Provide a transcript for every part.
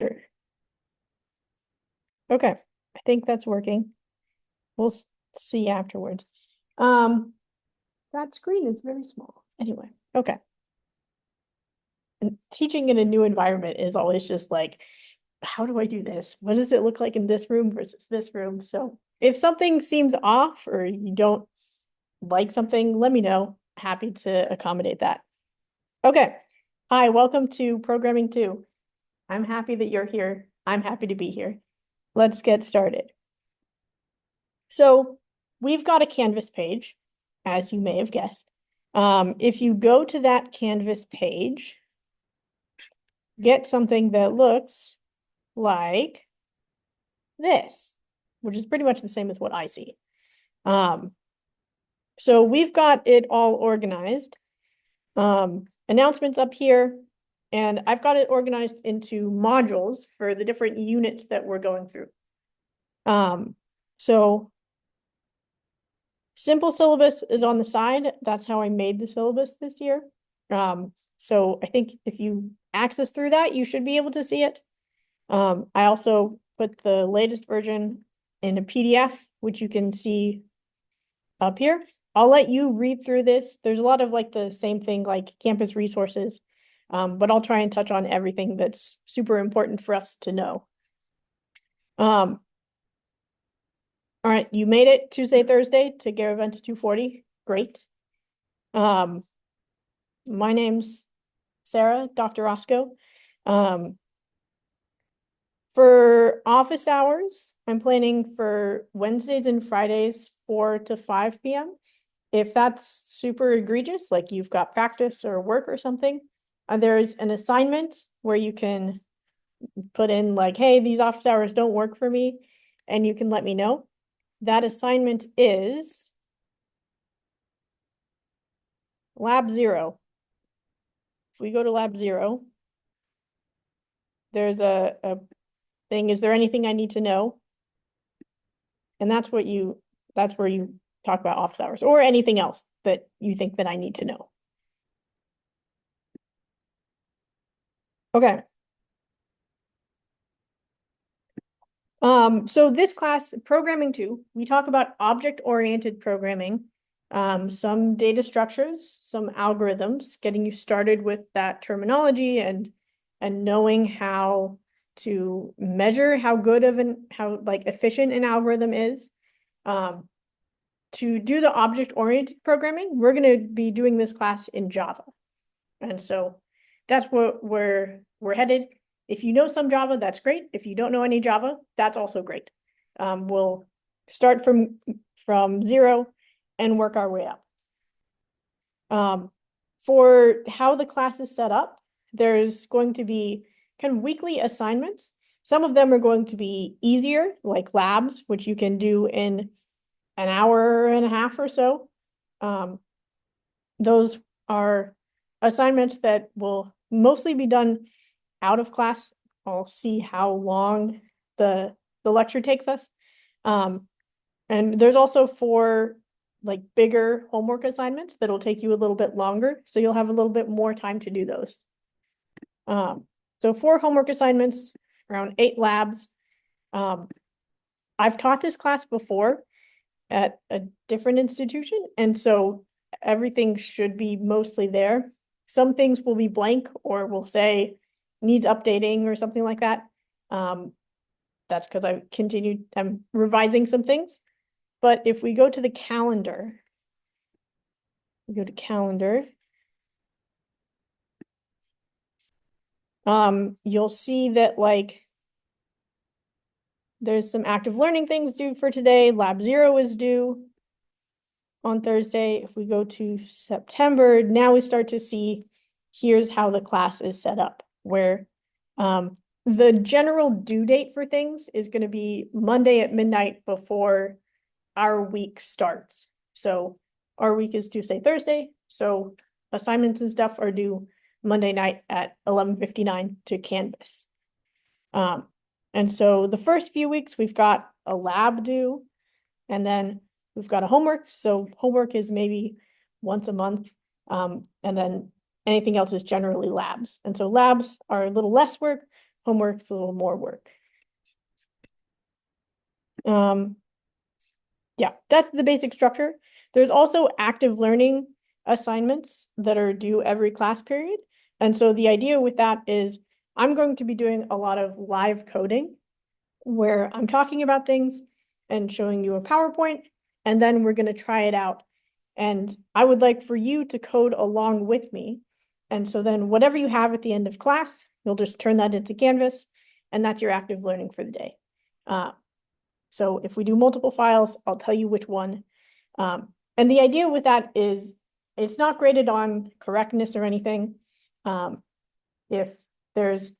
Sure. Okay, I think that's working. We'll see afterwards. Um, that screen is very small. Anyway, okay. And teaching in a new environment is always just like, how do I do this? What does it look like in this room versus this room? So if something seems off or you don't like something, let me know. Happy to accommodate that. Okay. Hi, welcome to Programming 2. I'm happy that you're here. I'm happy to be here. Let's get started. So we've got a Canvas page, as you may have guessed. If you go to that Canvas page, get something that looks like this, which is pretty much the same as what I see. So we've got it all organized. Announcements up here, and I've got it organized into modules for the different units that we're going through. So simple syllabus is on the side. That's how I made the syllabus this year. So I think if you access through that, you should be able to see it. I also put the latest version in a PDF, which you can see up here. I'll let you read through this. There's a lot of like the same thing like campus resources, but I'll try and touch on everything that's super important for us to know. All right, you made it Tuesday, Thursday to Gear Event 240. Great. My name's Sarah, Dr. Roscoe. For office hours, I'm planning for Wednesdays and Fridays, 4 to 5 p.m. If that's super egregious, like you've got practice or work or something, there's an assignment where you can put in like, hey, these office hours don't work for me, and you can let me know. That assignment is Lab 0. If we go to Lab 0, there's a thing, is there anything I need to know? And that's where you talk about office hours or anything else that you think that I need to know. Okay. So this class, Programming 2, we talk about object-oriented programming, some data structures, some algorithms, getting you started with that terminology and knowing how to measure how good of how like efficient an algorithm is. To do the object-oriented programming, we're going to be doing this class in Java. And so that's what we're headed. If you know some Java, that's great. If you don't know any Java, that's also great. We'll start from 0 and work our way up. For how the class is set up, there's going to be kind of weekly assignments. Some of them are going to be easier, like labs, which you can do in an hour and a half or so. Those are assignments that will mostly be done out of class. I'll see how long the lecture takes us. And there's also 4 like bigger homework assignments that'll take you a little bit longer, so you'll have a little bit more time to do those. So 4 homework assignments, around 8 labs. I've taught this class before at a different institution, and so everything should be mostly there. Some things will be blank or will say needs updating or something like that. That's because I'm revising some things. But if we go to the calendar, you'll see that like there's some active learning things due for today. Lab 0 is due on Thursday. If we go to September, now we start to see here's how the class is set up, where the general due date for things is going to be Monday at midnight before our week starts. So our week is Tuesday, Thursday. So assignments and stuff are due Monday night at 11:59 to Canvas. And so the first few weeks we've got a lab due, and then we've got a homework. So homework is maybe once a month. And then anything else is generally labs. And so labs are a little less work. homework's a little more work. Yeah, that's the basic structure. There's also active learning assignments that are due every class period. And so the idea with that is I'm going to be doing a lot of live coding where I'm talking about things and showing you a PowerPoint, and then we're going to try it out. And I would like for you to code along with me. And so then whatever you have at the end of class, you'll just turn that into Canvas, and that's your active learning for the day. So if we do multiple files, I'll tell you which one. And the idea with that is it's not graded on correctness or anything. If there's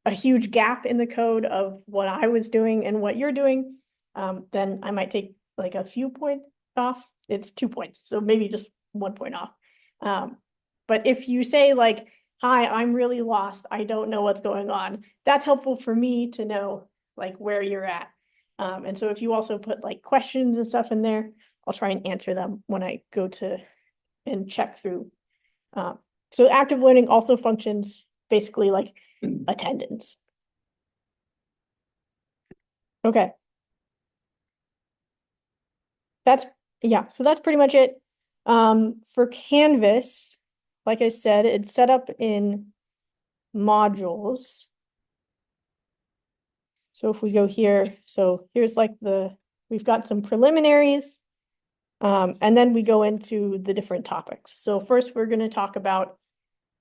a huge gap in the code of what I was doing and what you're doing, then I might take like a few points off. It's 2 points, so maybe just 1 point off. But if you say like, hi, I'm really lost, I don't know what's going on, that's helpful for me to know like where you're at. And so if you also put like questions and stuff in there, I'll try and answer them when I go to and check through. So active learning also functions basically like attendance. Okay. So that's pretty much it. For Canvas, like I said, it's set up in modules. So if we go here, so here's like we've got some preliminaries, and then we go into the different topics. So first we're going to talk about,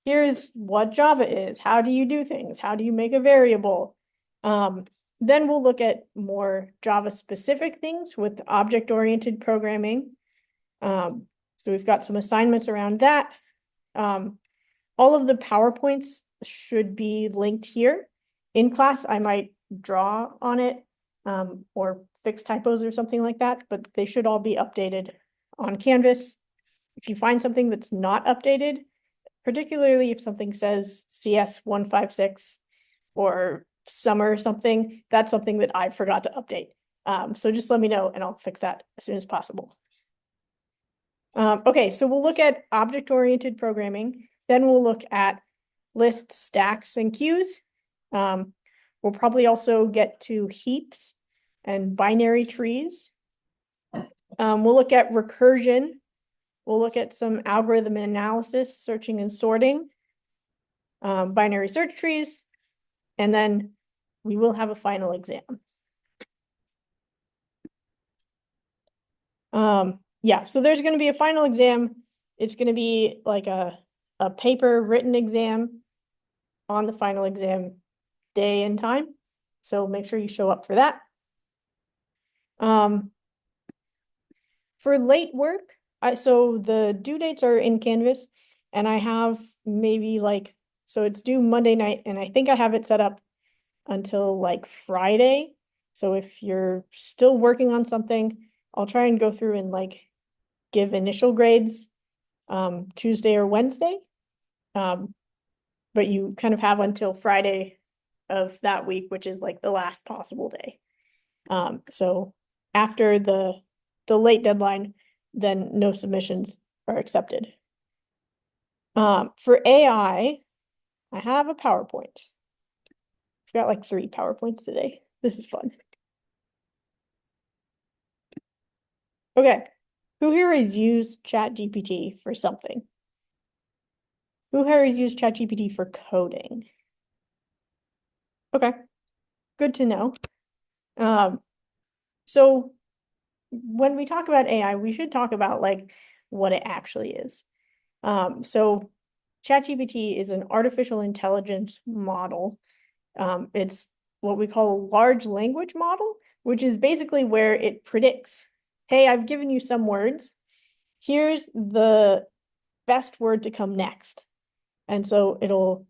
here's what Java is. How do you do things? How do you make a variable? Then we'll look at more Java specific things with object-oriented programming. So we've got some assignments around that. All of the PowerPoints should be linked here. In class, I might draw on it or fix typos or something like that, but they should all be updated on Canvas. If you find something that's not updated, particularly if something says CS 156 or summer or something, that's something that I forgot to update. So just let me know and I'll fix that as soon as possible. Okay, so we'll look at object-oriented programming. Then we'll look at lists, stacks, and queues. We'll probably also get to heaps and binary trees. We'll look at recursion. We'll look at some algorithm analysis, searching and sorting, binary search trees, and then we will have a final exam. Yeah, so there's going to be a final exam. It's going to be like a paper written exam on the final exam day and time. So make sure you show up for that. For late work, so the due dates are in Canvas, and I have maybe like, so it's due Monday night, and I think I have it set up until like Friday. So if you're still working on something, I'll try and go through and like give initial grades Tuesday or Wednesday. But you kind of have until Friday of that week, which is like the last possible day. So after the late deadline, then no submissions are accepted. For AI, I have a PowerPoint. I've got like 3 PowerPoints today. This is fun. Okay, who here has used ChatGPT for something? Who here has used ChatGPT for coding? Okay, good to know. So when we talk about AI, we should talk about like what it actually is. So ChatGPT is an artificial intelligence model. It's what we call a large language model, which is basically where it predicts, hey, I've given you some words. Here's the best word to come next. And so it'll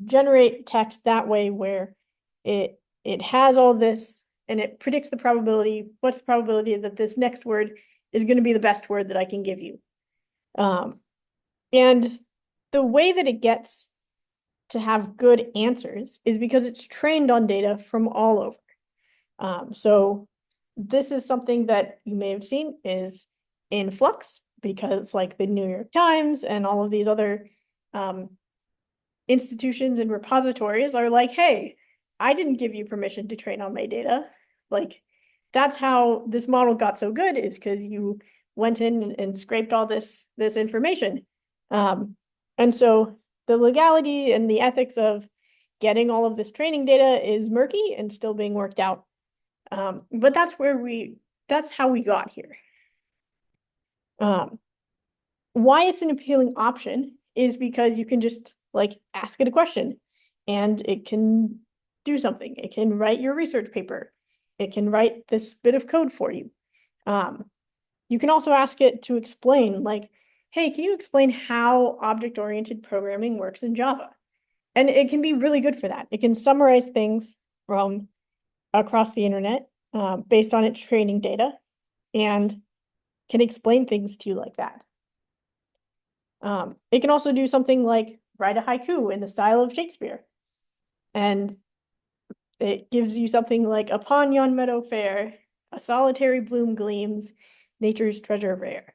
generate text that way where it has all this and it predicts the probability. What's the probability that this next word is going to be the best word that I can give you? And the way that it gets to have good answers is because it's trained on data from all over. So this is something that you may have seen is in flux because like the New York Times and all of these other institutions and repositories are like, hey, I didn't give you permission to train on my data. Like, that's how this model got so good, is because you went in and scraped all this information. And so the legality and the ethics of getting all of this training data is murky and still being worked out. But that's how we got here. Why it's an appealing option is because you can just like ask it a question and it can do something. It can write your research paper. It can write this bit of code for you. You can also ask it to explain, like, hey, can you explain how object-oriented programming works in Java? And it can be really good for that. It can summarize things from across the internet based on its training data and can explain things to you like that. It can also do something like write a haiku in the style of Shakespeare. And it gives you something like, upon yon meadow fair, a solitary bloom gleams, nature's treasure rare.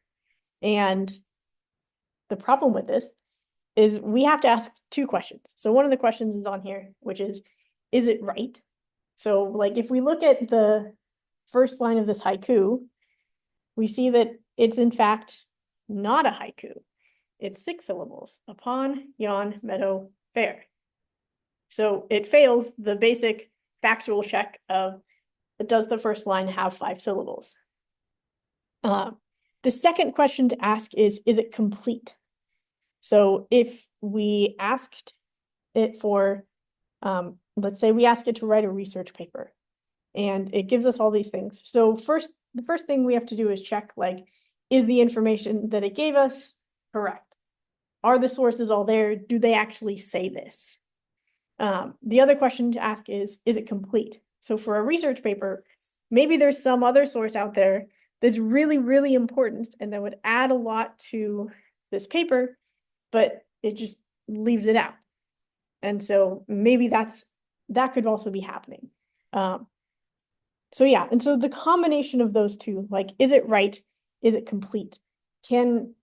And the problem with this is we have to ask two questions. So one of the questions is on here, which is it right? So like if we look at the first line of this haiku, we see that it's in fact not a haiku. It's 6 syllables, upon yon meadow fair. So it fails the basic factual check of, does the first line have 5 syllables? The second question to ask is it complete? So if we asked it for, let's say we ask it to write a research paper and it gives us all these things. So the first thing we have to do is check, like, is the information that it gave us correct? Are the sources all there? Do they actually say this? The other question to ask is it complete? So for a research paper, maybe there's some other source out there that's really, really important and that would add a lot to this paper, but it just leaves it out. And so maybe that could also be happening. So yeah, and so the combination of those two, like, is it right? Is it complete? Can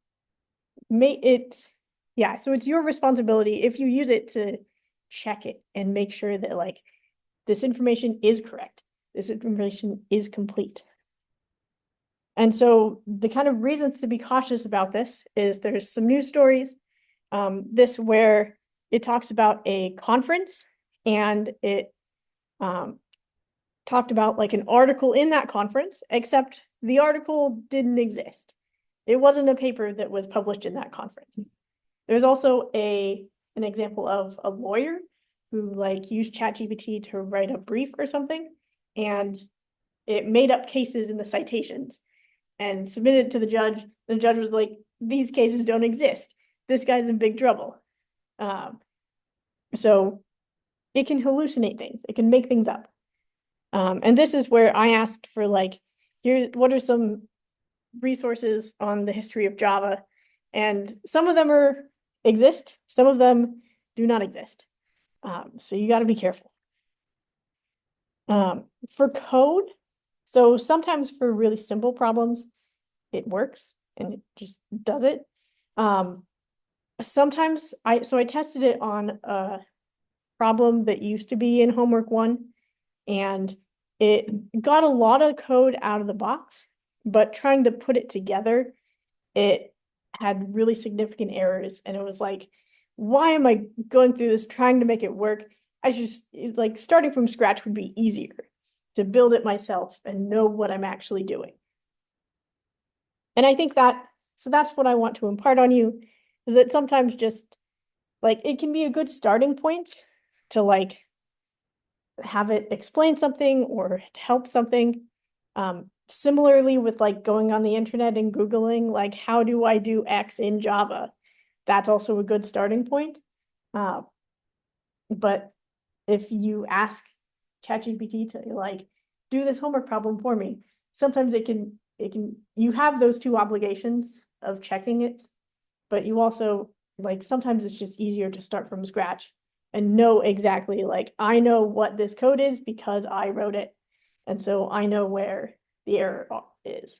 make it, yeah, so it's your responsibility if you use it to check it and make sure that like this information is correct. This information is complete. And so the kind of reasons to be cautious about this is there's some news stories, this where it talks about a conference and it talked about like an article in that conference, except the article didn't exist. It wasn't a paper that was published in that conference. There's also an example of a lawyer who like used ChatGPT to write a brief or something, and it made up cases in the citations and submitted it to the judge. The judge was like, these cases don't exist. This guy's in big trouble. So it can hallucinate things. It can make things up. And this is where I asked for like, what are some resources on the history of Java? And some of them exist, some of them do not exist. So you got to be careful. For code, so sometimes for really simple problems, it works and it just does it. Sometimes I tested it on a problem that used to be in homework 1, and it got a lot of code out of the box, but trying to put it together, it had really significant errors, and it was like, why am I going through this trying to make it work? I just, like, starting from scratch would be easier to build it myself and know what I'm actually doing. And I think so that's what I want to impart on you, is that sometimes just, like, it can be a good starting point to, like, have it explain something or help something. Similarly with, like, going on the internet and Googling, like, how do I do X in Java? That's also a good starting point. But if you ask ChatGPT to like do this homework problem for me, sometimes you have those two obligations of checking it, but you also, like, sometimes it's just easier to start from scratch and know exactly, like, I know what this code is because I wrote it, and so I know where the error is.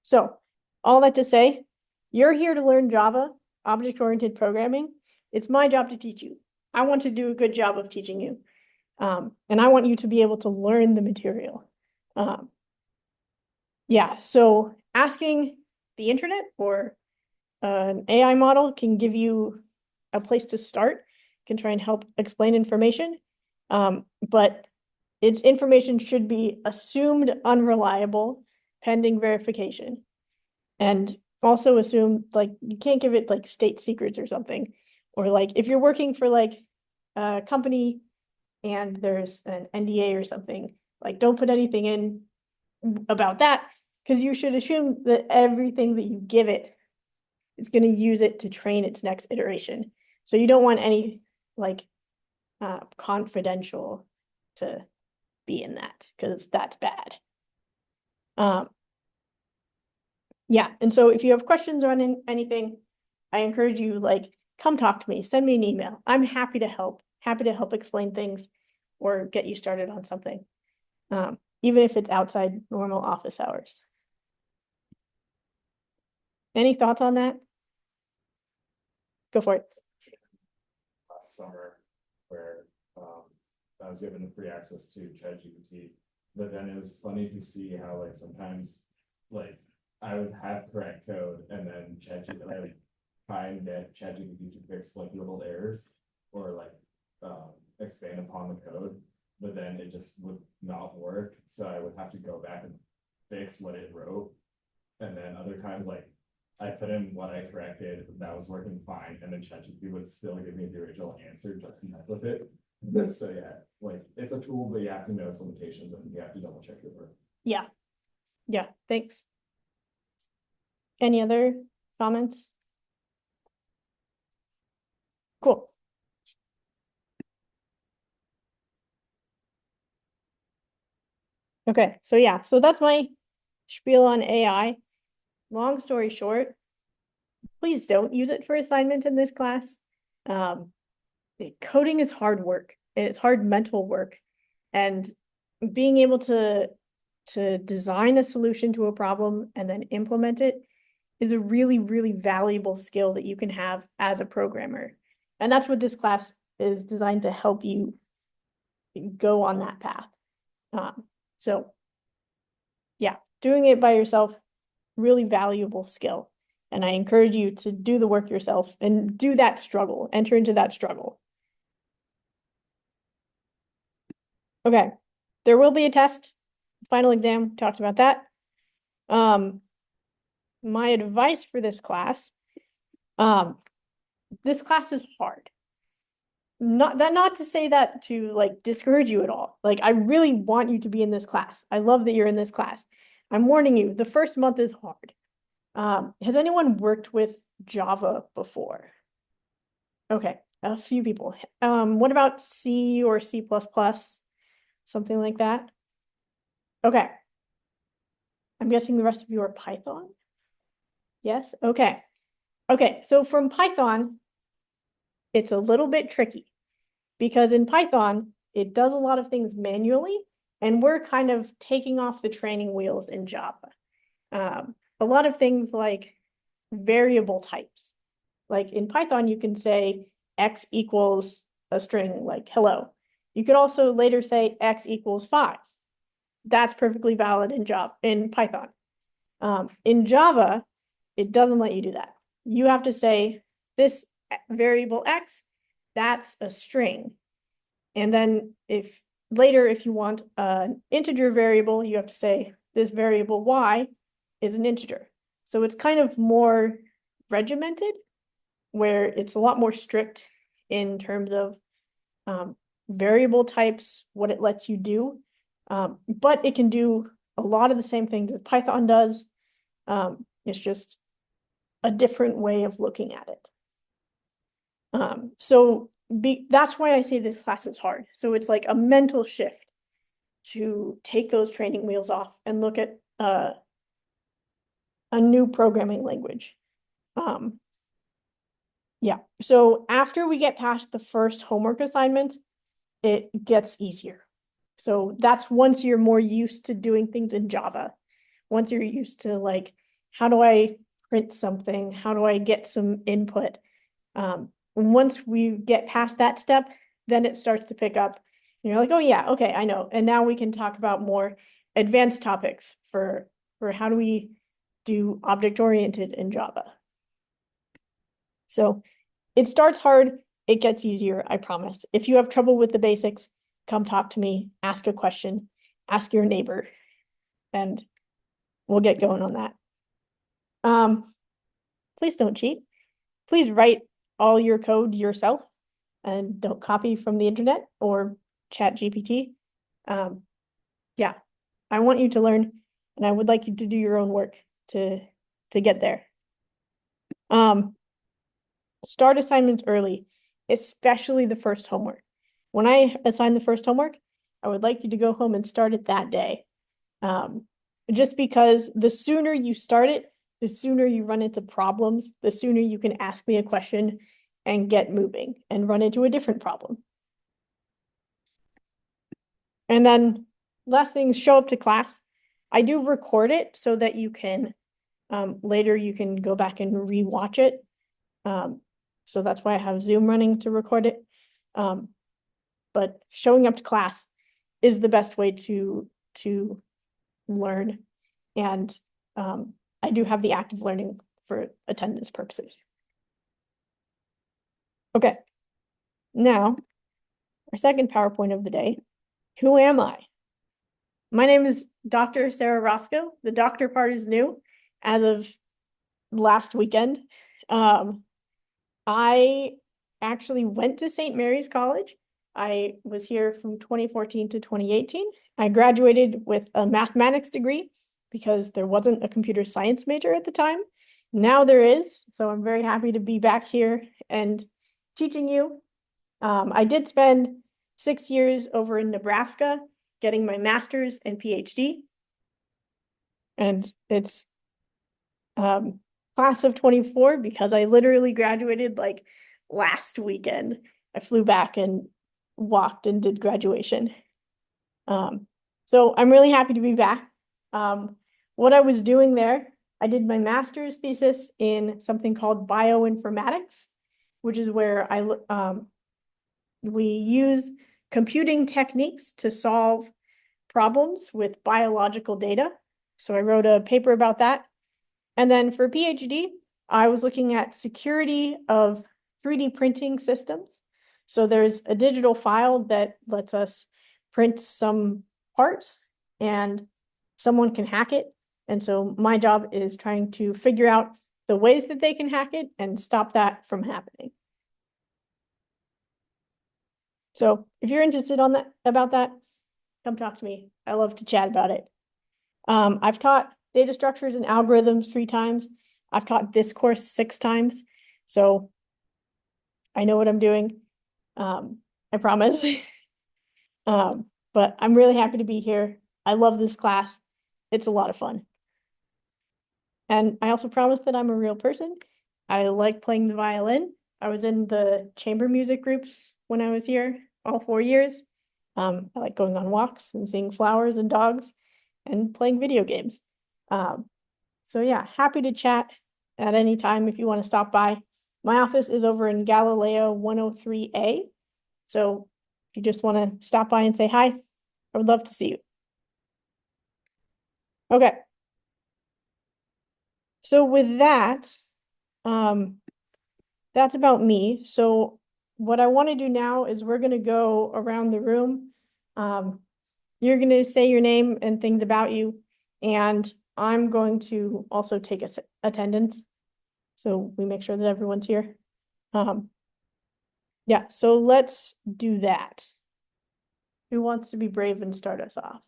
So all that to say, you're here to learn Java, object-oriented programming. It's my job to teach you. I want to do a good job of teaching you. And I want you to be able to learn the material. Yeah, so asking the internet or an AI model can give you a place to start, can try and help explain information. But its information should be assumed unreliable pending verification. And also assume like you can't give it like state secrets or something. Or like if you're working for like a company and there's an NDA or something, like don't put anything in about that, because you should assume that everything that you give it is going to use it to train its next iteration. So you don't want any like confidential to be in that, because that's bad. Yeah, and so if you have questions on anything, I encourage you like come talk to me, send me an email. I'm happy to help explain things or get you started on something. Even if it's outside normal office hours. Any thoughts on that? Go for it. Last summer where I was given free access to ChatGPT, but then it was funny to see how like sometimes like I would have correct code and then ChatGPT I would try and get ChatGPT to fix like little errors or like expand upon the code, but then it just would not work. So I would have to go back and fix what it wrote. And then other times like I put in what I corrected, that was working fine, and then ChatGPT would still give me the original answer just to mess with it. So yeah, like it's a tool, but you have to know its limitations and you have to double check your work. Yeah. Yeah, thanks. Any other comments? Cool. Okay, so yeah, so that's my spiel on AI. Long story short, please don't use it for assignment in this class. Coding is hard work and it's hard mental work. And being able to design a solution to a problem and then implement it is a really, really valuable skill that you can have as a programmer. And that's what this class is designed to help you go on that path. So yeah, doing it by yourself, really valuable skill. And I encourage you to do the work yourself and do that struggle, enter into that struggle. Okay, there will be a test, final exam, talked about that. My advice for this class is hard. Not to say that to like discourage you at all. Like I really want you to be in this class. I love that you're in this class. I'm warning you, the first month is hard. Has anyone worked with Java before? Okay, a few people. What about C or C++? Something like that? Okay. I'm guessing the rest of you are Python? Yes? Okay. Okay, so from Python, it's a little bit tricky because in Python, it does a lot of things manually, and we're kind of taking off the training wheels in Java. A lot of things like variable types. Like in Python, you can say x equals a string like hello. You could also later say x equals 5. That's perfectly valid in Python. In Java, it doesn't let you do that. You have to say this variable x, that's a string. And then if you want an integer variable, you have to say this variable y is an integer. So it's kind of more regimented, where it's a lot more strict in terms of variable types, what it lets you do. But it can do a lot of the same things that Python does. It's just a different way of looking at it. That's why I say this class is hard. So it's like a mental shift to take those training wheels off and look at a new programming language. Yeah, so after we get past the first homework assignment, it gets easier. So that's once you're more used to doing things in Java. Once you're used to like, how do I print something? How do I get some input? once we get past that step, then it starts to pick up. And you're like, oh yeah, okay, I know. And now we can talk about more advanced topics for how do we do object-oriented in Java. So it starts hard, it gets easier, I promise. If you have trouble with the basics, come talk to me, ask a question, ask your neighbor, and we'll get going on that. Please don't cheat. Please write all your code yourself and don't copy from the internet or ChatGPT. Yeah, I want you to learn and I would like you to do your own work to get there. Start assignments early, especially the first homework. When I assign the first homework, I would like you to go home and start it that day. Just because the sooner you start it, the sooner you run into problems, the sooner you can ask me a question and get moving and run into a different problem. And then last thing is show up to class. I do record it so that you can, later you can go back and rewatch it. So that's why I have Zoom running to record it. But showing up to class is the best way to learn. And I do have the active learning for attendance purposes. Okay, now our second PowerPoint of the day. Who am I? My name is Dr. Sarah Roscoe. The doctor part is new as of last weekend. I actually went to St. Mary's College. I was here from 2014 to 2018. I graduated with a mathematics degree because there wasn't a computer science major at the time. Now there is, so I'm very happy to be back here and teaching you. I did spend 6 years over in Nebraska getting my master's and PhD. And it's class of 24 because I literally graduated like last weekend. I flew back and walked and did graduation. So I'm really happy to be back. What I was doing there, I did my master's thesis in something called bioinformatics, which is where we use computing techniques to solve problems with biological data. So I wrote a paper about that. And then for PhD, I was looking at security of 3D printing systems. So there's a digital file that lets us print some part and someone can hack it. And so my job is trying to figure out the ways that they can hack it and stop that from happening. So if you're interested about that, come talk to me. I love to chat about it. I've taught data structures and algorithms 3 times. I've taught this course 6 times. So I know what I'm doing. I promise. But I'm really happy to be here. I love this class. It's a lot of fun. And I also promise that I'm a real person. I like playing the violin. I was in the chamber music groups when I was here, all 4 years. I like going on walks and seeing flowers and dogs and playing video games. So yeah, happy to chat at any time if you want to stop by. My office is over in Galileo 103A. So if you just want to stop by and say hi, I would love to see you. Okay. So with that, that's about me. So what I want to do now is we're going to go around the room. You're going to say your name and things about you, and I'm going to also take attendance. So we make sure that everyone's here. Yeah, so let's do that. Who wants to be brave and start us off?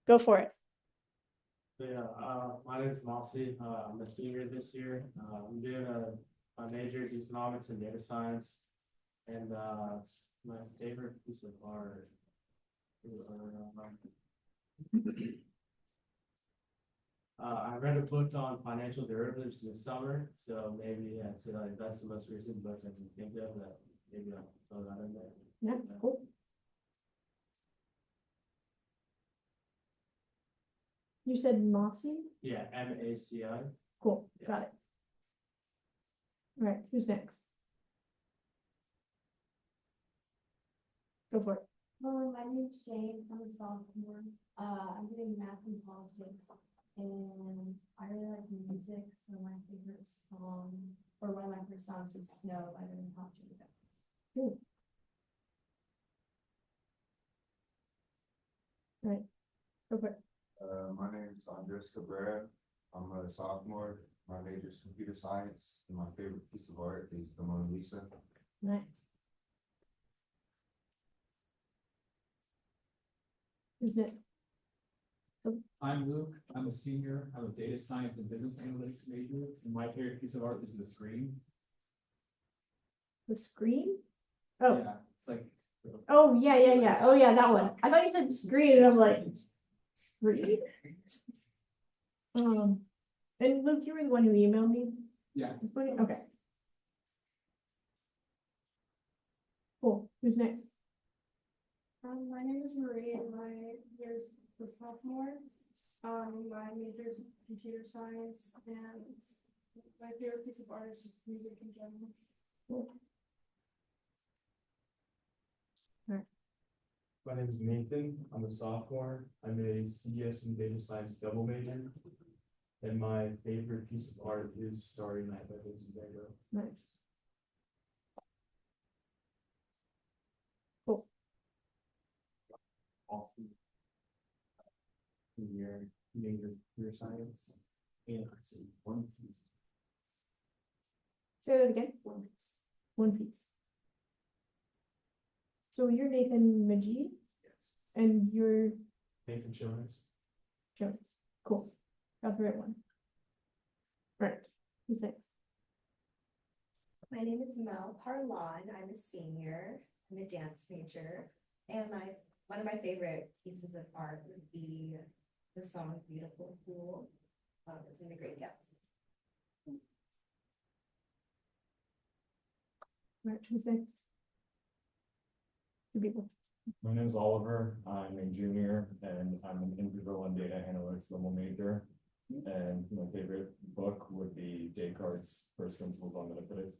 Go for it. Yeah, my name is Mossy. I'm a senior this year. I'm doing my major is economics and data science. And my favorite piece of art is I read a book on financial derivatives this summer, so maybe that's the most recent book I can think of that maybe I'll throw that in there. Yeah, cool. You said Mossy? Yeah, MACI. Cool, Yeah. got it. Alright, who's next? Go for it. My name's Jane, I'm a sophomore, I'm doing math and politics, and I really like music, so my favorite song, or one of my favorite songs is Snow by the Red Hot Chili Peppers. Go for it. My name is Andres Cabrera. I'm a sophomore. My major is computer science, and my favorite piece of art is the Mona Lisa. Nice. Who's next? I'm Luke, I'm a senior, I'm a data science and business analytics major, and my favorite piece of art is the screen. The screen? Oh, Yeah, it's like. oh, yeah. Oh, yeah, that one. I thought you said screen and I'm like, screen? And Luke, you were the one who emailed me Yeah, this morning? Okay. Cool. Who's next? My name is Marie, and my year's the sophomore. My major is computer science, and my favorite piece of art is just music in general. My name is Nathan, I'm a sophomore, I'm a CS and data science double major. And my favorite piece of art is Starry Night by Vincent Van Gogh. Nice. Cool. Awesome. Senior, major computer science, and I see one piece. Say that again. One Piece. So you're Nathan Majid and you're Nathan Childers. Jones. Cool. Got the right one. Right. Who's next? My name is Mel Parlan. I'm a senior. I'm a dance major. And one of my favorite pieces of art would be the song Beautiful Fool. It's in The Great Gatsby. Right. Who's next? Two people. My name is Oliver. I'm a junior and I'm an integral and data analytics double major. And my favorite book would be Descartes' First Principles on Metaphysics.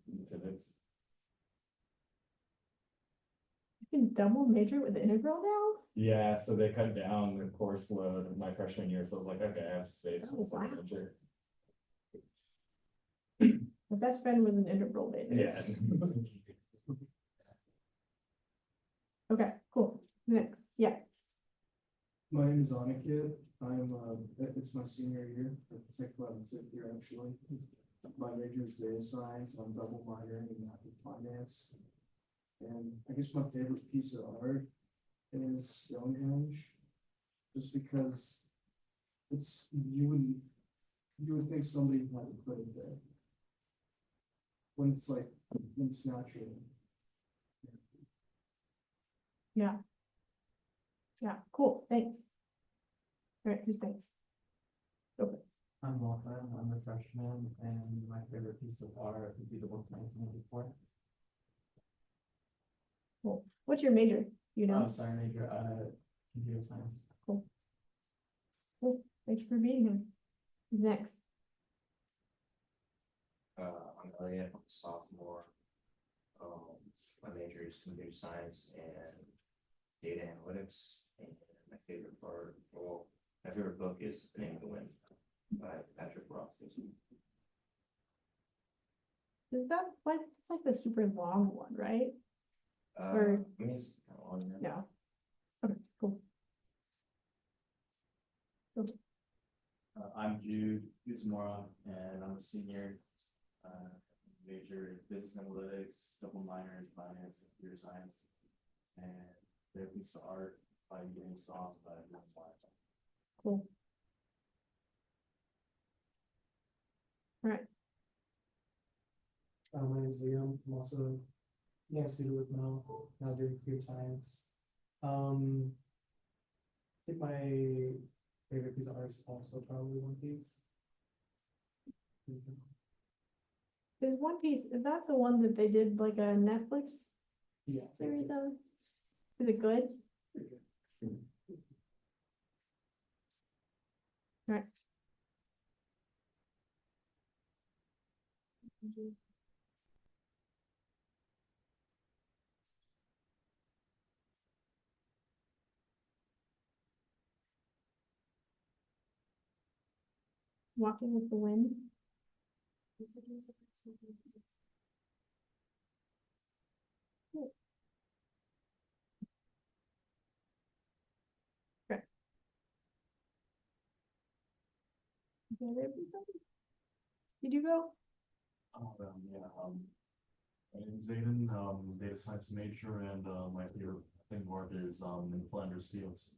You can double major with integral now? Yeah, so they cut down the course load my freshman year, so I was like, okay, I have space for Oh, this other wow. major. My best friend was an integral major. Yeah. Okay, cool. Next. Yeah. My name is Anikit. It's my senior year, I think about the fifth year actually. My major is data science, I'm double minoring in math and finance. And I guess my favorite piece of art is Stonehenge, just because you would think somebody had to put it there. When it's natural. Yeah. Yeah, cool. Thanks. All right, who's next? I'm Lachlan, I'm a freshman, and my favorite piece of art would be the book 1984. Cool. What's your major? You know? Oh, sorry, major, computer science. Cool. Thanks for being here. Who's next? I'm Elliot, I'm a sophomore. My major is computer science and data analytics. And my favorite my favorite book is The Name of the Wind by Patrick Rothfuss. Is that like it's like the super long one, right? I Or- mean, it's kind of long. Yeah. Okay, cool. I'm Jude Uzumura, and I'm a senior. Major business analytics, double minor in finance and computer science. And their piece of art by Getting Songs by Will White. Cool. All right. My name is Liam. I'm also a student with Mel, now doing computer science. I think my favorite piece of art is also probably One Piece. Is One Piece, is that the one that they did like a Netflix Yeah. series of? Is it good? Right. Walking with the Wind. Okay. Is that everybody? Did you go? My name's Aiden, data science major, and, my favorite thing work is, in Flanders Fields.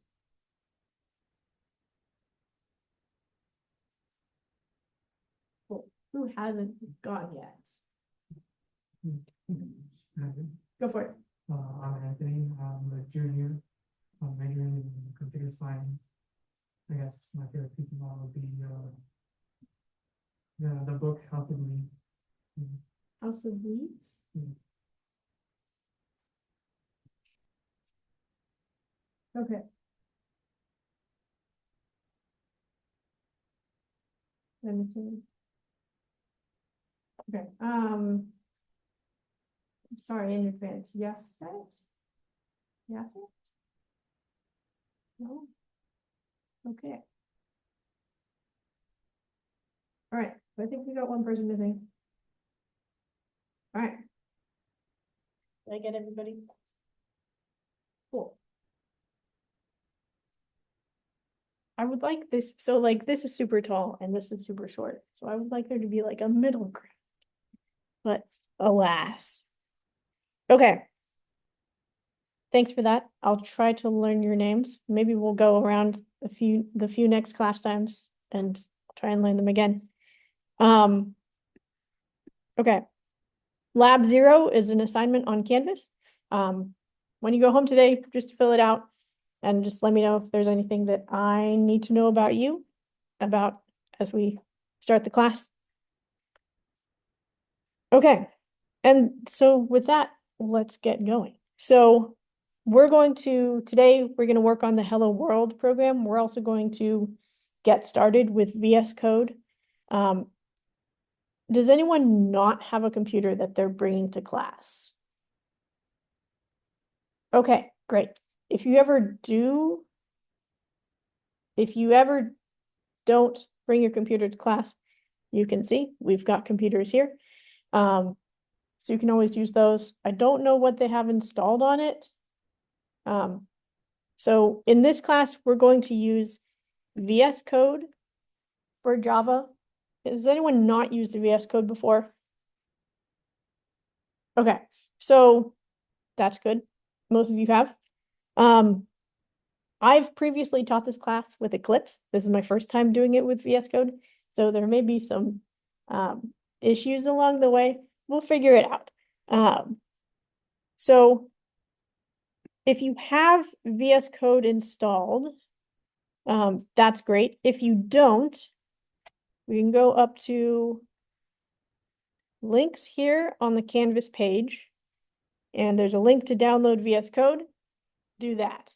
Cool. Who hasn't gone yet? Go for it. I'm Anthony, I'm a junior, I'm majoring in computer science. I guess my favorite piece of art would be, the book House of Leaves. House of Leaves? Mm. Okay. Let me see. Okay, sorry in advance, yes, right? Yes? No? Okay. All right, so I think we got one person missing. All right. Did I get everybody? Cool. I would like this, so like this is super tall and this is super short, so I would like there to be like a middle ground. But alas. Okay. Thanks for that. I'll try to learn your names. Maybe we'll go around the few next class times and try and learn them again. Okay. Lab 0 is an assignment on Canvas. When you go home today, just fill it out and just let me know if there's anything that I need to know about you as we start the class. Okay. And so with that, let's get going. So today we're going to work on the Hello World program. We're also going to get started with VS Code. Does anyone not have a computer that they're bringing to class? Okay, great. If you ever don't bring your computer to class, you can see we've got computers here. So you can always use those. I don't know what they have installed on it. So in this class, we're going to use VS Code for Java. Has anyone not used the VS Code before? Okay, so that's good. Most of you have. I've previously taught this class with Eclipse. This is my first time doing it with VS Code, so there may be some issues along the way. We'll figure it out. So if you have VS Code installed, that's great. If you don't, we can go up to links here on the Canvas page, and there's a link to download VS Code. Do that.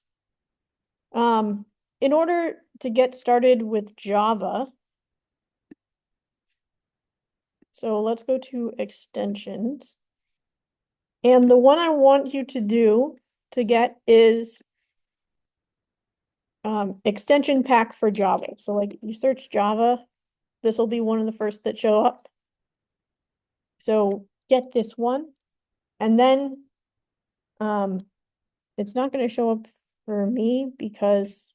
In order to get started with Java, so let's go to extensions. And the one I want you to do to get is extension pack for Java. So like you search Java, this will be one of the first that show up. So get this one, and then it's not going to show up for me because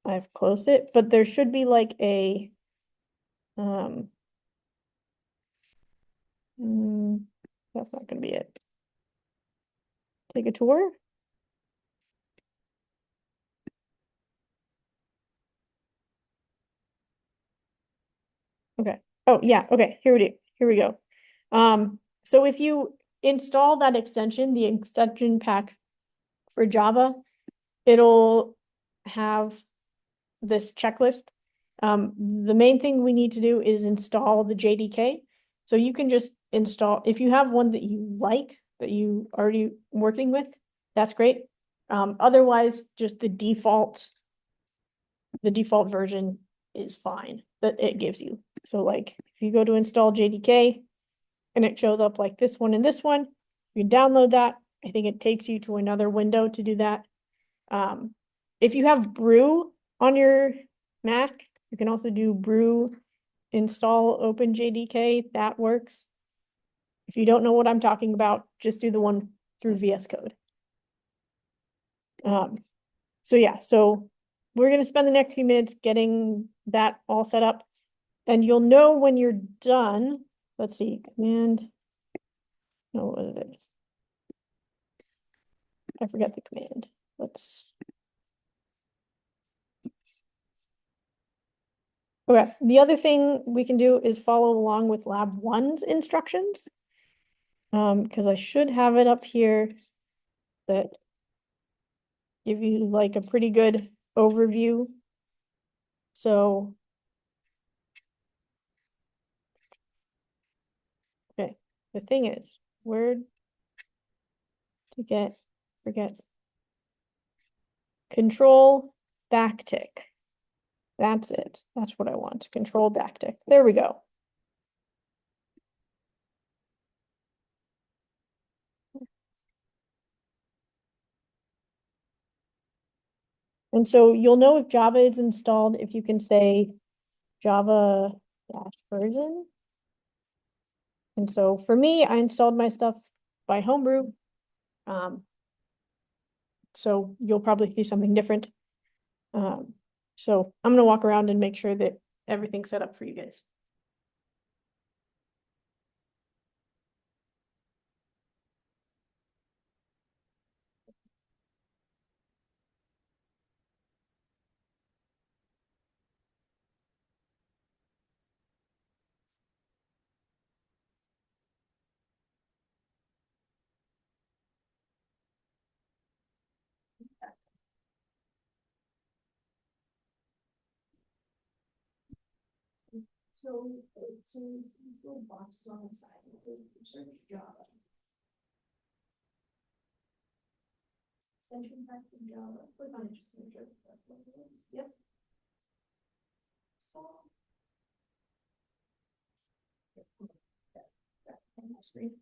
I've closed it, but there should be like a that's not going to be it. Take a tour. Okay. Oh yeah. Okay. Here we go. So if you install that extension, the extension pack for Java, it'll have this checklist. The main thing we need to do is install the JDK. So you can just install, if you have one that you like, that you already working with, that's great. Otherwise, just the default version is fine that it gives you. So like if you go to install JDK and it shows up like this one and this one, you can download that. I think it takes you to another window to do that. If you have Brew on your Mac, You can also do brew, install OpenJDK, that works. If you don't know what I'm talking about, just do the one through VS Code. So yeah, so we're gonna spend the next few minutes getting that all set up. And you'll know when you're done. Let's see, command. No, what is it? I forget the command. Let's. Okay, the other thing we can do is follow along with lab one's instructions. Because I should have it up here that give you like a pretty good overview. So. Okay, the thing is, where to forget. Control backtick. That's it. That's what I want. Control backtick. There we go. And so you'll know if Java is installed if you can say Java -version. And so for me, I installed my stuff by Homebrew. So you'll probably see something different. So I'm gonna walk around and make sure that everything's set up for you guys. So it's these little boxes on the side. Search Java. Extension pack from Java. Click on it just to make sure that's what it is. Yep. On my screen.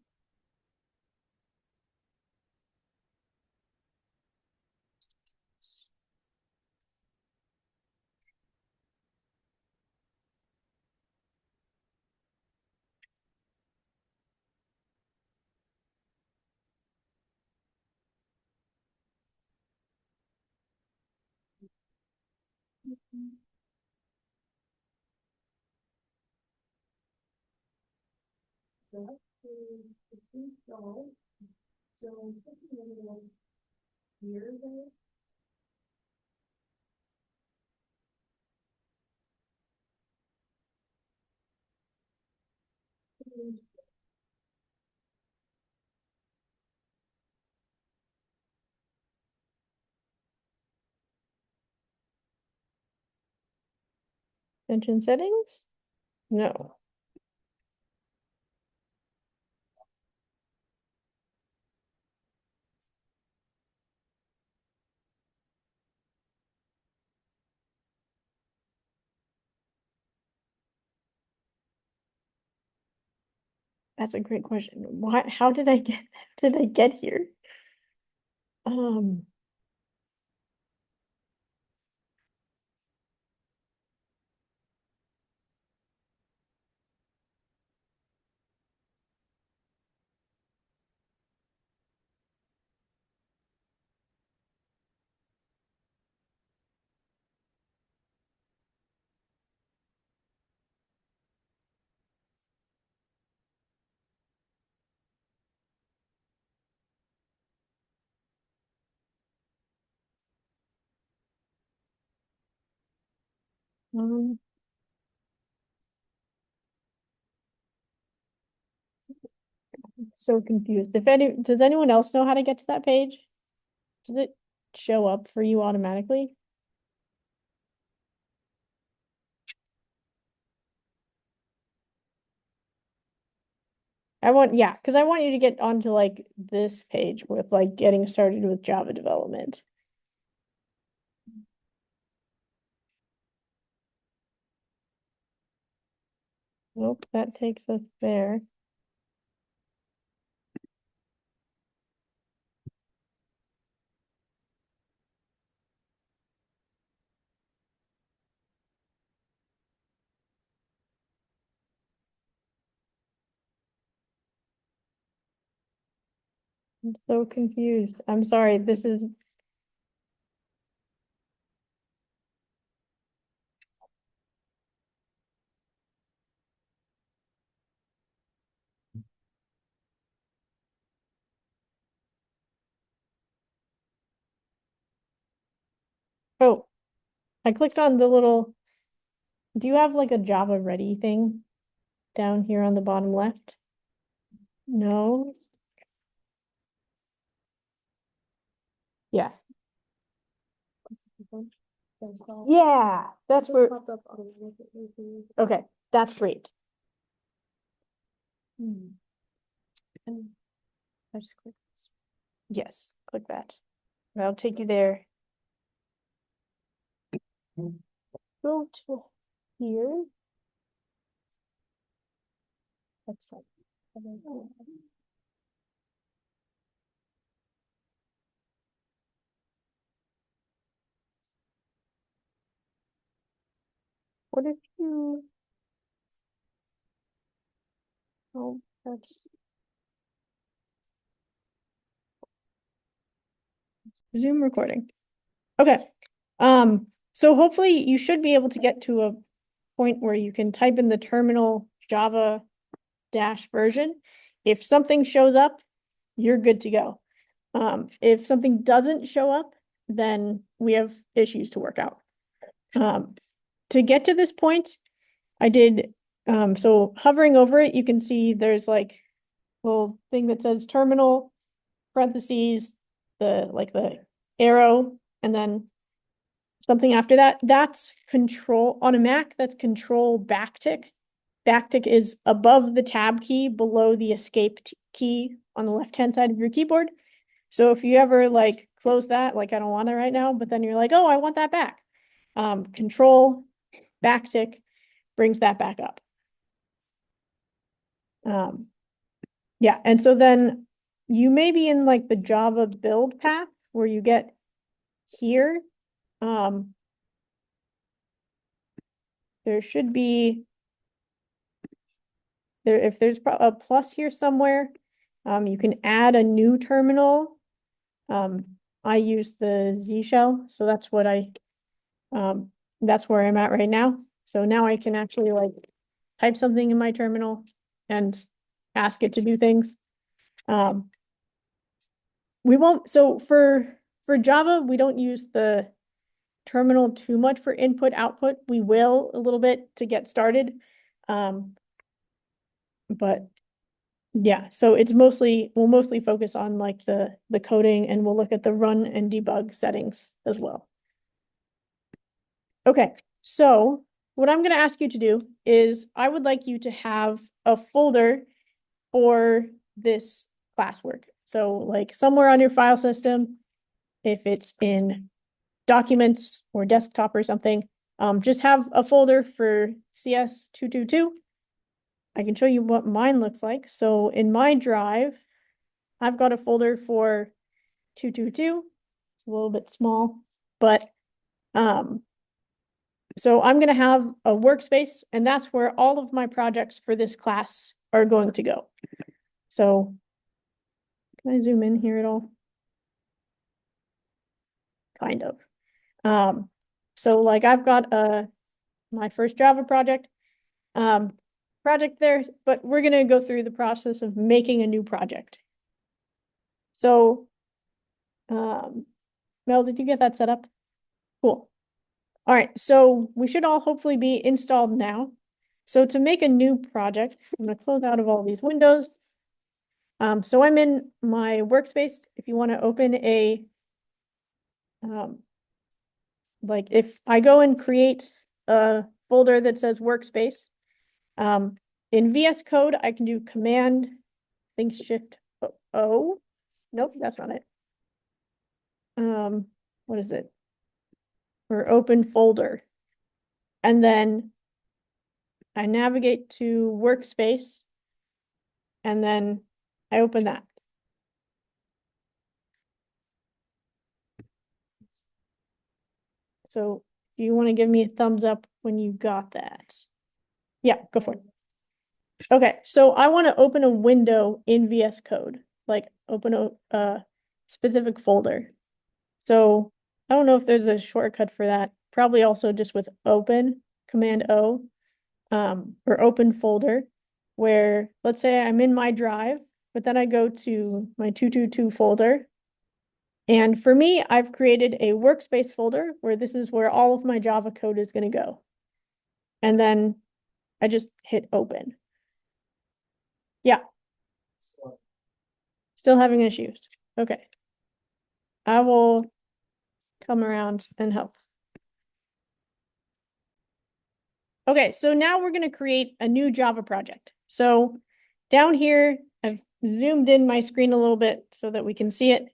So it's installed. So clicking a little here there. Extension settings? No. That's a great question. Why, how did I get, how did I get here? Um. um, So confused. Does anyone else know how to get to that page? Does it show up for you automatically? Yeah, because I want you to get onto like this page with like getting started with Java development. Nope, that takes us there. I'm so confused. I'm sorry, this is. Oh, I clicked on the little, do you have like a Java ready thing down here on the bottom left? No? Yeah. Yeah, that's where, okay, that's great. And I just click. Yes, click that. That'll take you there. Go to here. That's right. What if you? Oh, that's. Zoom recording. Okay. So hopefully you should be able to get to a point where you can type in the terminal Java dash version. If something shows up, you're good to go. If something doesn't show up, then we have issues to work out. To get to this point, I did, so hovering over it, you can see there's like a little thing that says terminal, parentheses, the arrow, and then something after that. That's control, on a Mac, that's control backtick. Backtick is above the tab key, below the escape key on the left-hand side of your keyboard. So if you ever like close that, like I don't want it right now, but then you're like, oh, I want that back. Control backtick brings that back up. Yeah, and so then you may be in like the Java build path where you get here. There should be there, if there's a plus here somewhere, you can add a new terminal. I use the Z shell, so that's what that's where I'm at right now. So now I can actually like type something in my terminal and ask it to do things. We won't, so for Java, we don't use the terminal too much for input output. We will a little bit to get started. But yeah, so it's mostly, we'll mostly focus on like the coding, and we'll look at the run and debug settings as well. Okay, so what I'm gonna ask you to do is I would like you to have a folder for this classwork. So like somewhere on your file system, if it's in documents or desktop or something, just have a folder for CS222. I can show you what mine looks like. So in my drive, I've got a folder for 222. It's a little bit small, but so I'm gonna have a workspace, and that's where all of my projects for this class are going to go. So can I zoom in here at all? Kind of. So like I've got my first Java project there, but we're gonna go through the process of making a new project. So, Mel, did you get that set up? Cool. All right, so we should all hopefully be installed now. So to make a new project, I'm gonna close out of all these windows. So I'm in my workspace. If you want to open a, like if I go and create a folder that says workspace, in VS Code, I can do Command, I think Shift O. Nope, that's not it. What is it? Or open folder. And then I navigate to workspace, and then I open that. So if you want to give me a thumbs up when you got that. Yeah, go for it. Okay, so I want to open a window in VS Code. like open a specific folder. So I don't know if there's a shortcut for that. Probably also just with open, Command O, or open folder, where let's say I'm in my drive, but then I go to my 222 folder. And for me, I've created a workspace folder where this is where all of my Java code is going to go. And then I just hit open. Yeah. Still having issues. Okay. I will come around and help. Okay, so now we're going to create a new Java project. So down here, I've zoomed in my screen a little bit so that we can see it.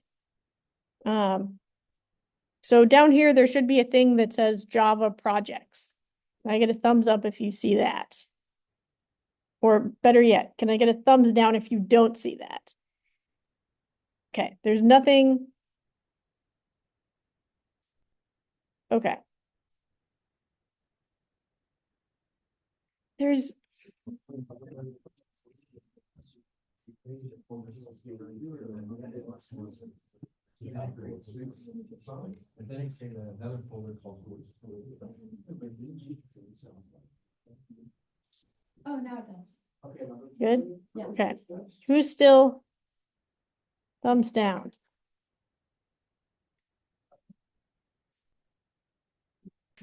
So down here, there should be a thing that says Java projects. Can I get a thumbs up if you see that? Or better yet, can I get a thumbs down if you don't see that? Okay, there's nothing. Okay. There's, And then it came another folder called. Oh, now it does. good? Yeah. Okay. Who's still thumbs down?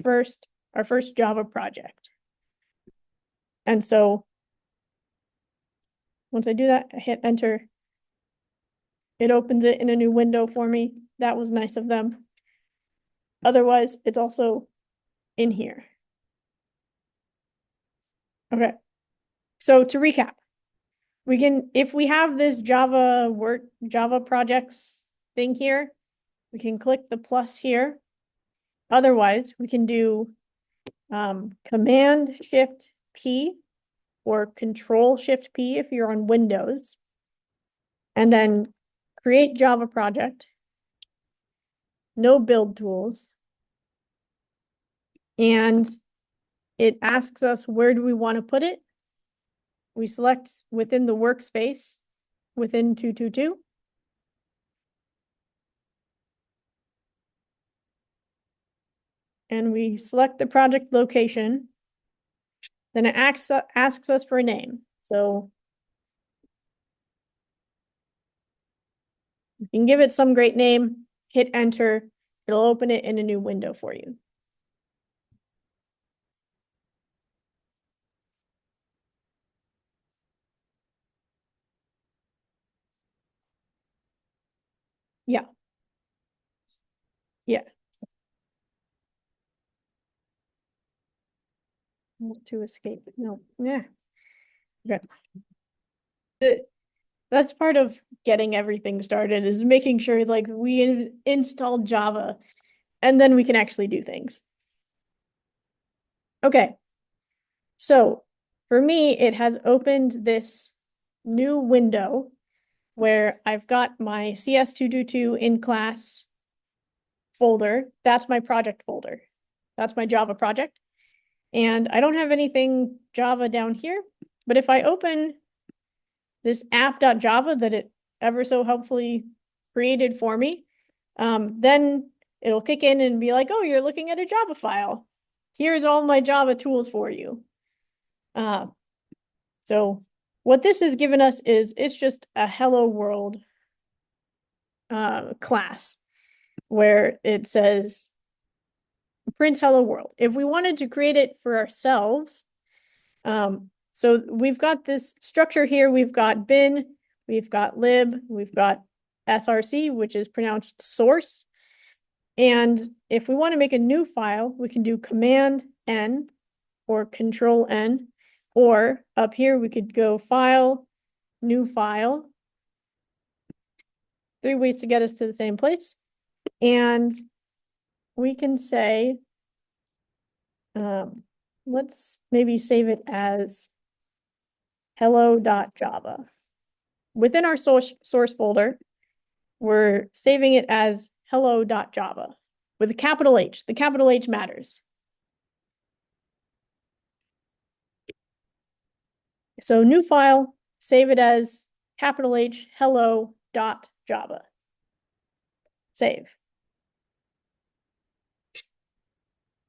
Our first Java project. And so once I do that, I hit enter. It opens it in a new window for me. That was nice of them. Otherwise, it's also in here. Okay. So to recap, we can, if we have this Java projects thing here, we can click the plus here. Otherwise, we can do Command Shift P or Control Shift P if you're on Windows, and then create Java project, no build tools, and it asks us where do we want to put it. We select within the workspace within 222. And we select the project location. Then it asks us for a name. So you can give it some great name, hit enter, it'll open it in a new window for you. Yeah. Yeah. To escape, no, yeah. Okay. That's part of getting everything started, is making sure like we install Java and then we can actually do things. Okay. So for me, it has opened this new window where I've got my CS222 in class folder. That's my project folder. That's my Java project. And I don't have anything Java down here, but if I open this app.java that it ever so helpfully created for me, then it'll kick in and be like, oh, you're looking at a Java file. Here's all my Java tools for you. So what this has given us is it's just a hello world class where it says print hello world. If we wanted to create it for ourselves, so we've got this structure here. We've got bin, we've got lib, we've got src, which is pronounced source. And if we want to make a new file, we can do Command N or Control N, or up here we could go File, New File. 3 ways to get us to the same place. And we can say, let's maybe save it as hello.java. Within our source folder, we're saving it as hello.java with a capital H. The capital H matters. So new file, save it as capital H, hello, hello.java. Save.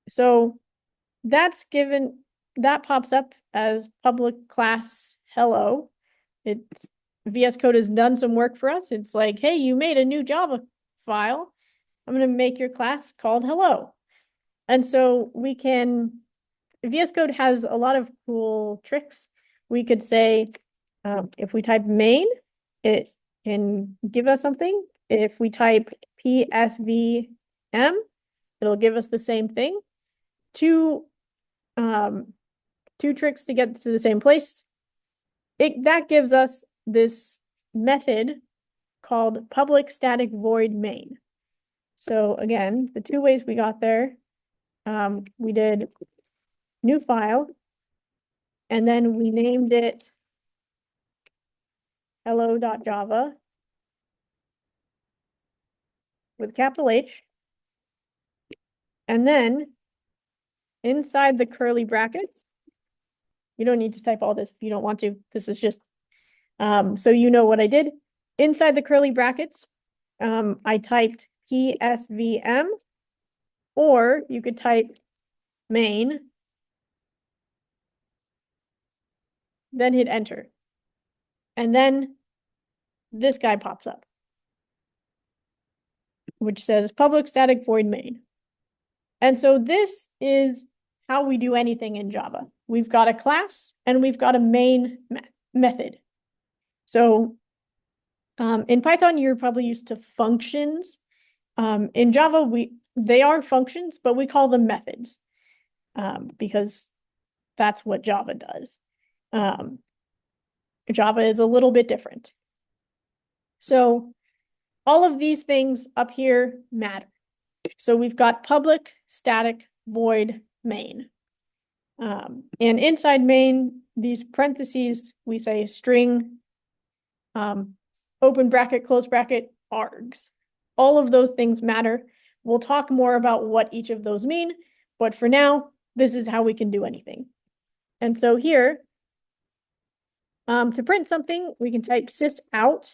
So that's given, that pops up as public class hello. It, VS Code has done some work for us. It's like, hey, you made a new Java file. I'm going to make your class called hello. And so we can, VS Code has a lot of cool tricks. We could say, if we type main, it can give us something. If we type PSVM, it'll give us the same thing. Two tricks to get to the same place. That gives us this method called public static void main. So again, the two ways we got there, we did new file, and then we named it hello.java with capital H. And then inside the curly brackets, you don't need to type all this if you don't want to. This is just so you know what I did. Inside the curly brackets, I typed PSVM, or you could type main, then hit enter. And then this guy pops up, which says public static void main. And so this is how we do anything in Java. We've got a class and we've got a main method. So in Python, you're probably used to functions. In Java, they are functions, but we call them methods because that's what Java does. Java is a little bit different. So all of these things up here matter. So we've got public static void main. And inside main, these parentheses, we say string, open bracket, close bracket, args. All of those things matter. We'll talk more about what each of those mean, but for now, this is how we can do anything. And so here, to print something, we can type sysout.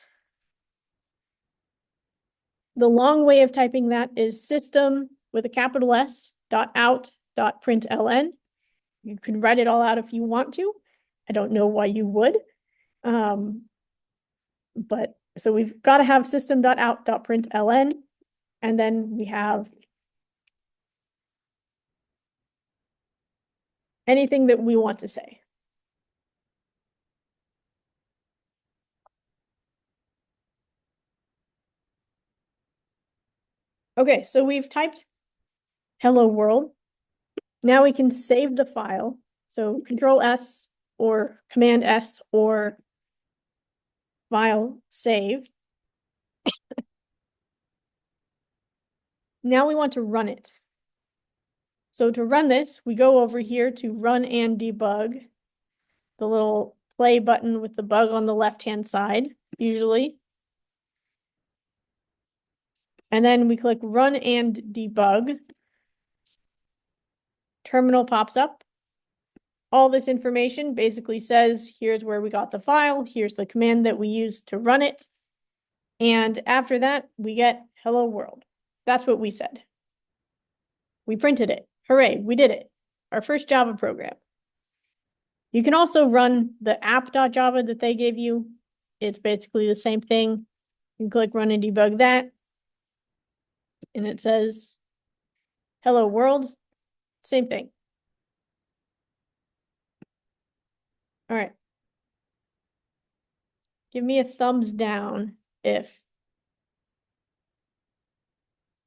The long way of typing that is system with a capital S .out.println. You can write it all out if you want to. I don't know why you would. But so we've got to have system.out.println, and then we have anything that we want to say. Okay, so we've typed hello world. Now we can save the file. So Control S or Command S or file save. Now we want to run it. So to run this, we go over here to run and debug, the little play button with the bug on the left-hand side, usually. And then we click run and debug. Terminal pops up. All this information basically says, here's where we got the file, here's the command that we used to run it. And after that, we get hello world. That's what we said. We printed it. Hooray, we did it. Our first Java program. You can also run the app.java that they gave you. It's basically the same thing. You can click run and debug that. And it says, hello world, same thing. All right. Give me a thumbs down if.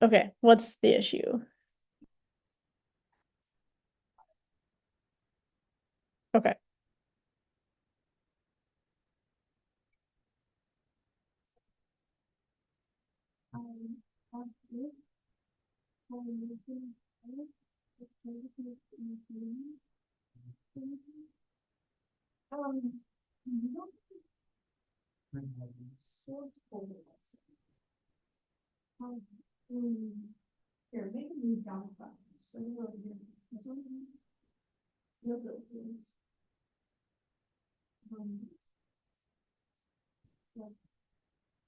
Okay, what's the issue? Okay. Here, make a new Java file. So you over here. This one? No, those ones.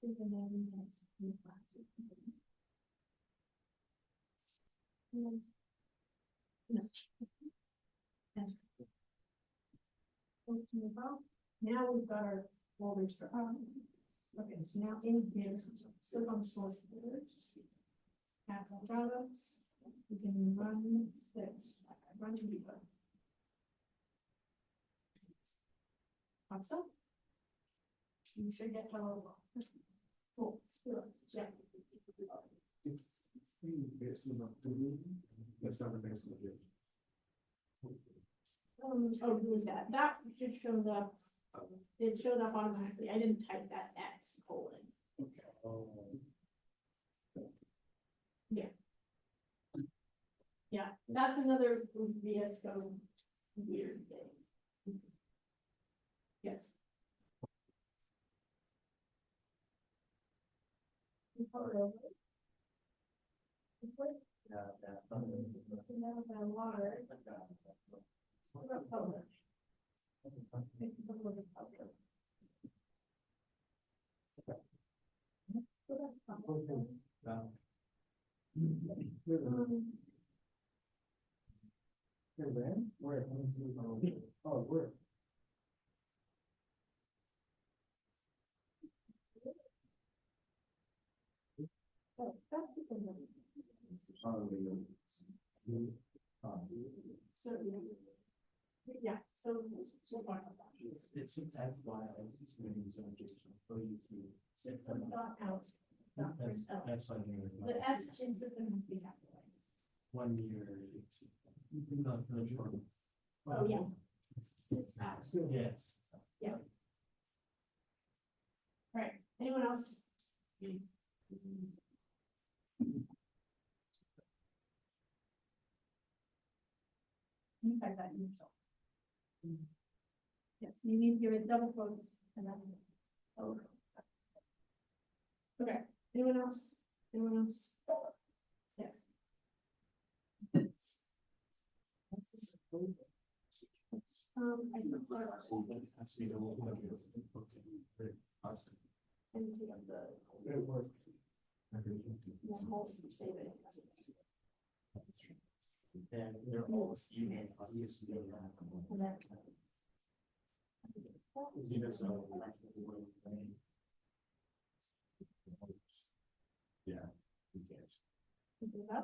So Now we've got our folder structure. Okay, so now in here, click on source folder. Capital Java, we can run this, run the debug. Pops up. You should get hello world. Cool, yeah. That's not the best of it. Oh, doing that, that just shows up, it shows up automatically, I didn't type that X colon. Yeah, that's another VS Code weird thing. Yes. Where? Oh, where? So, yeah, so we'll talk about that. It's as why I was just maybe so just for you to. Dot out. Dot print out. That's like. The S in system has to be capitalized. 1 year. Not really sure. Oh, yeah. Sys out. Yes. Right, anyone else? You type that in yourself. Yes, you need to give it double quotes and then. Oh. Okay, anyone else? Anyone else? Yeah. I don't know. And we have the. It worked. One whole save it. And they're all receiving. And then. Yeah. we can't. Do that.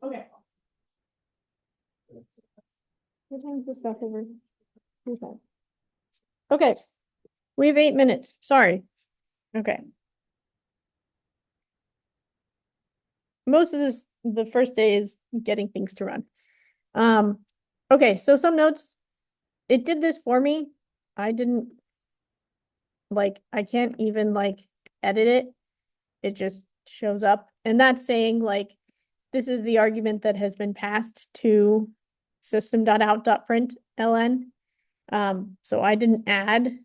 Okay. What time is this stuff over? Okay. Okay, we have 8 minutes, sorry. Okay. Most of this, the first day is getting things to run. Okay, so some notes. It did this for me. I didn't I can't even edit it. It just shows up. And that's saying this is the argument that has been passed to system.out.println. So I didn't add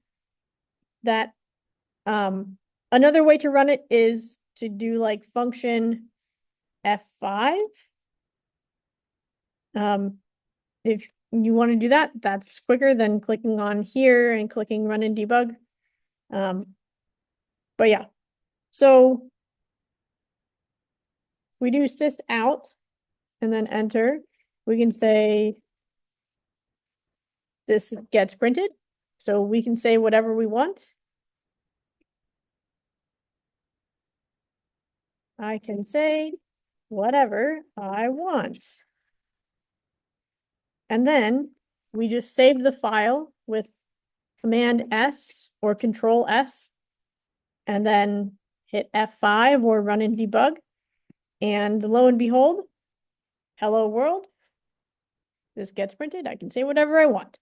that. Another way to run it is to do function F5. If you want to do that, that's quicker than clicking on here and clicking run and debug. But yeah, so we do sys out and then enter. We can say this gets printed. So we can say whatever we want. I can say whatever I want. And then we just save the file with Command S or Control S. And then hit F5 or run in debug. And lo and behold, hello world. This gets printed. I can say whatever I want.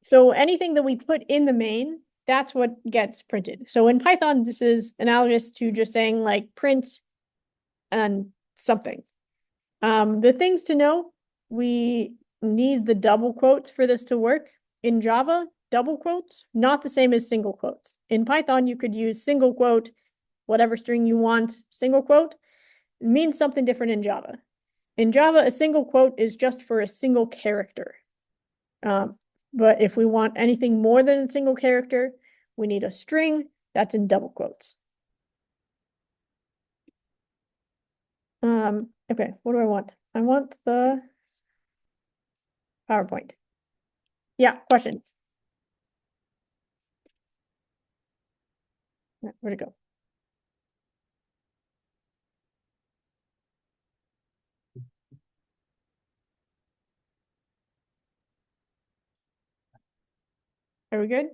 So anything that we put in the main, that's what gets printed. So in Python, this is analogous to just saying like print and something. The things to know, we need the double quotes for this to work. In Java, double quotes, not the same as single quotes. In Python, you could use single quote, whatever string you want, single quote. It means something different in Java. In Java, a single quote is just for a single character. But if we want anything more than a single character, we need a string that's in double quotes. Okay, what do I want? I want the PowerPoint. Yeah, question. Where'd it go? Are we good?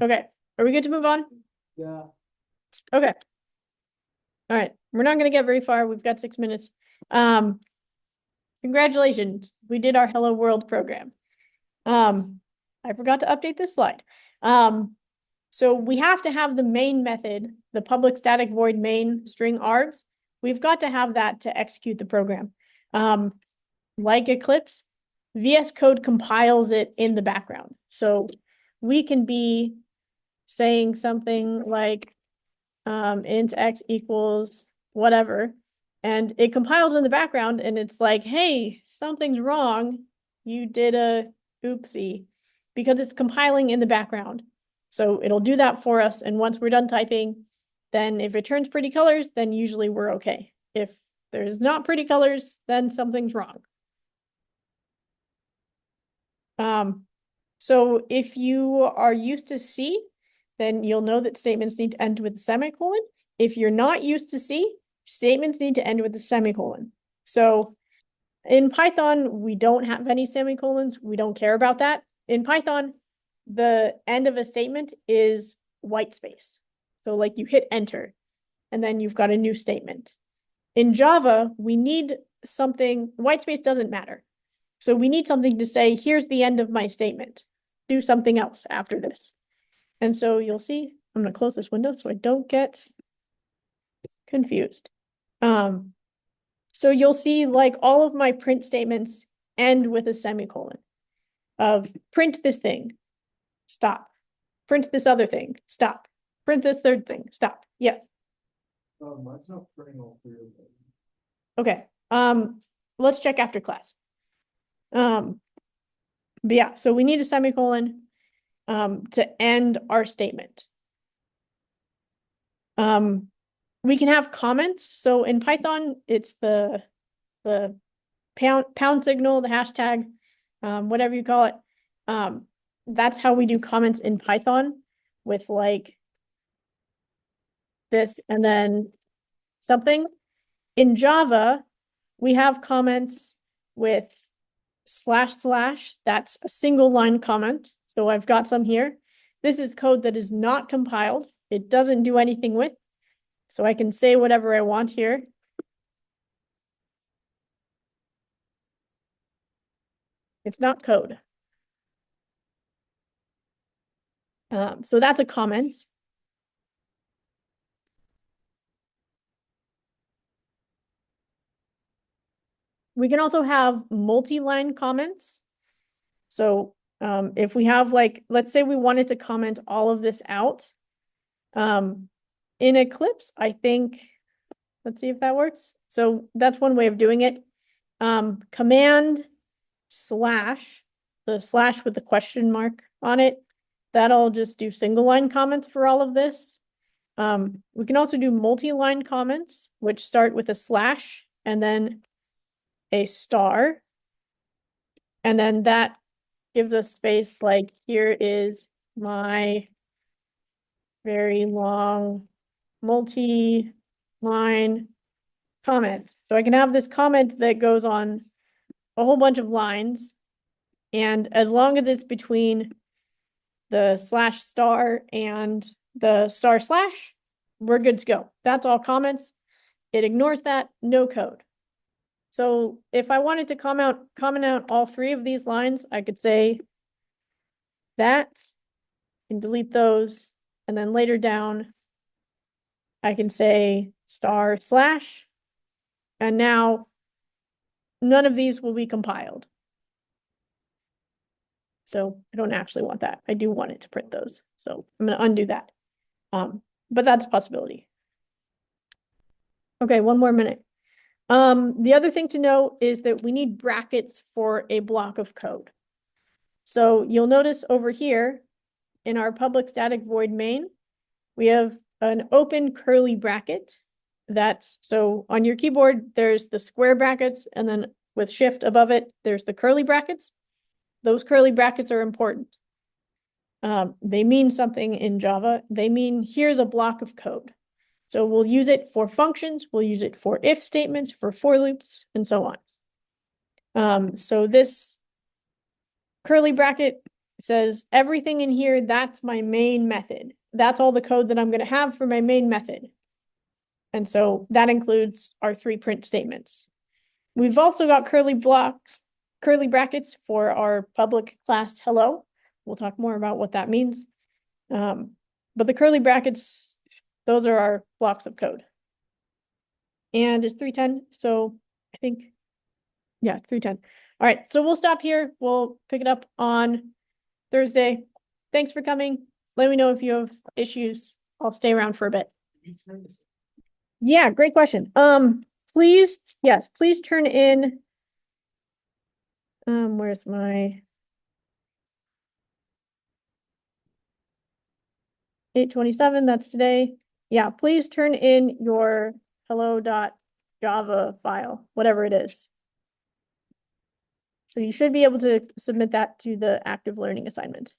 Okay, are we good to move on? Yeah. Okay. All right, we're not gonna get very far. We've got 6 minutes. Congratulations, we did our Hello World program. I forgot to update this slide. So we have to have the main method, the public static void main string args. We've got to have that to execute the program. Like Eclipse, VS Code compiles it in the background. So we can be saying something like int x equals whatever, and it compiles in the background and it's like, hey, something's wrong. You did a oopsie, because it's compiling in the background. So it'll do that for us. And once we're done typing, then if it turns pretty colors, then usually we're okay. If there's not pretty colors, then something's wrong. So if you are used to C, then you'll know that statements need to end with a semicolon. If you're not used to C, statements need to end with a semicolon. So in Python, we don't have any semicolons. We don't care about that. In Python, the end of a statement is white space. So like you hit enter and then you've got a new statement. In Java, we need something, white space doesn't matter. So we need something to say, here's the end of my statement. Do something else after this. And so you'll see, I'm gonna close this window so I don't get confused. So you'll see like all of my print statements end with a semicolon of print this thing, stop. Print this other thing, stop. Print this third thing, stop. Yes. Mine's not printing all three of them. Okay. Let's check after class. But yeah, so we need a semicolon to end our statement. We can have comments. So in Python, it's the pound signal, the hashtag, whatever you call it. That's how we do comments in Python, with like this and then something. In Java, we have comments with // that's a single line comment. So I've got some here. This is code that is not compiled. It doesn't do anything with. So I can say whatever I want here. It's not code. So that's a comment. We can also have multi-line comments. So if we have like, let's say we wanted to comment all of this out. In Eclipse, I think, let's see if that works. So that's one way of doing it. Command / the slash with the question mark on it, that'll just do single line comments for all of this. We can also do multi-line comments, which start with a slash and then a star. And then that gives us space like here is my very long multi-line comment. So I can have this comment that goes on a whole bunch of lines. And as long as it's between the slash star and the star slash, we're good to go. That's all comments. It ignores that, no code. So if I wanted to comment out all three of these lines, I could say that and delete those. And then later down, I can say star slash. And now none of these will be compiled. So I don't actually want that. I do want it to print those. So I'm going to undo that. But that's a possibility. Okay, one more minute. The other thing to know is that we need brackets for a block of code. So you'll notice over here in our public static void main, we have an open curly bracket. So on your keyboard, there's the square brackets, and then with shift above it, there's the curly brackets. Those curly brackets are important. They mean something in Java. They mean here's a block of code. So we'll use it for functions, we'll use it for if statements, for loops, and so on. So this curly bracket says everything in here, that's my main method. That's all the code that I'm going to have for my main method. And so that includes our 3 print statements. We've also got curly brackets for our public class hello. We'll talk more about what that means. But the curly brackets, those are our blocks of code. And it's 3:10, so I think, yeah, 3:10. All right, so we'll stop here. We'll pick it up on Thursday. Thanks for coming. Let me know if you have issues. I'll stay around for a bit. Yeah, great question. Please turn in. Where's my 8:27? That's today. Yeah, please turn in your hello.java file, whatever it is. So you should be able to submit that to the active learning assignment.